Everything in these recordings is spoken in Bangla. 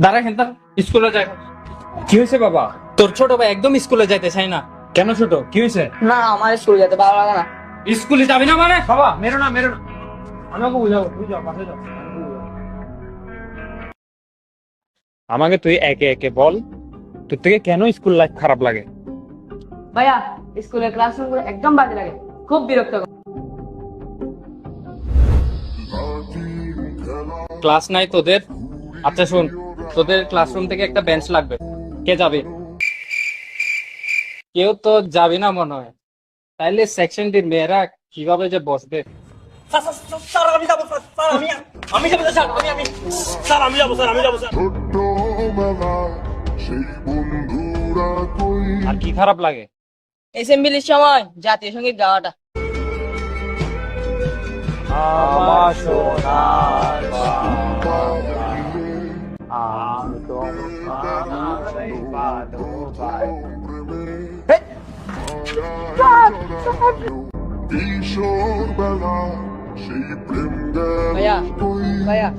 দাঁড়া হেন স্কুলে যাই। কি হয়েছে বাবা? তোর ছোট ভাই একদম স্কুলে যাইতে চাই না। কেন ছোট, কি হয়েছে? না আমার স্কুলে যেতে ভালো লাগে না। স্কুলে যাবি না মানে? বাবা মেরো না, মেরো না, আমাকে বুঝাবো, বুঝাও, পাশে যাও। আমাকে তুই একে একে বল, তোর থেকে কেন স্কুল লাইফ খারাপ লাগে? ভাইয়া স্কুলের ক্লাসরুম গুলো একদম বাজে লাগে, খুব বিরক্ত। ক্লাস নাই তোদের? আচ্ছা শোন, তোদের ক্লাসরুম থেকে একটা বেঞ্চ লাগবে। কে যাবে? কেউ তো যাবি না মনে হয়। তাইলে সেকশনটির মেয়েরা কিভাবে যে বসবে? স্যার আমি যাবো স্যার, স্যার আমি যাবো স্যার, স্যার আমি যাবো স্যার, আমি যাবো স্যার। আর কি খারাপ লাগে? এসেম্বলির সময় জাতীয় সঙ্গীত গাওয়াটা। আমার সোনার আমি তোমায় ভালোবাসি। ভাইয়া ভাইয়া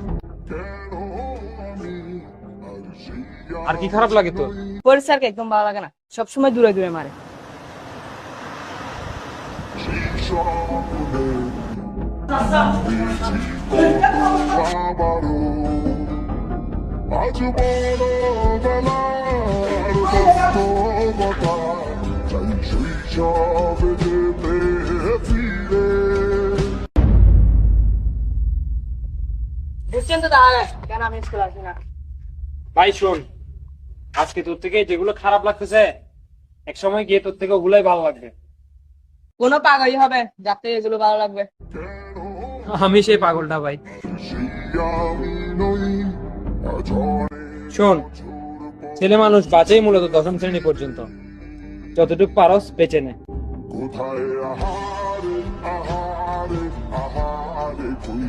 আর কি খারাপ লাগে তোর? পরিষ্কারকে একদম ভালো লাগে না, সবসময় দূরে দূরে মারে। বুঝছেন তো তাহলে কেন আমি স্কুল আসি না। ভাই শোন, আজকে তোর থেকে যেগুলো খারাপ লাগতেছে এক সময় গিয়ে তোর থেকে ওগুলাই ভালো লাগবে। কোনো পাগলই হবে যাতে এগুলো ভালো লাগবে। আমি সেই পাগলটা ভাই। শোন, ছেলে মানুষ বাঁচেই মূলত দশম শ্রেণী পর্যন্ত, যতটুকু পারস বেঁচে নে। কোথায় আহারে আহারে আহারে কই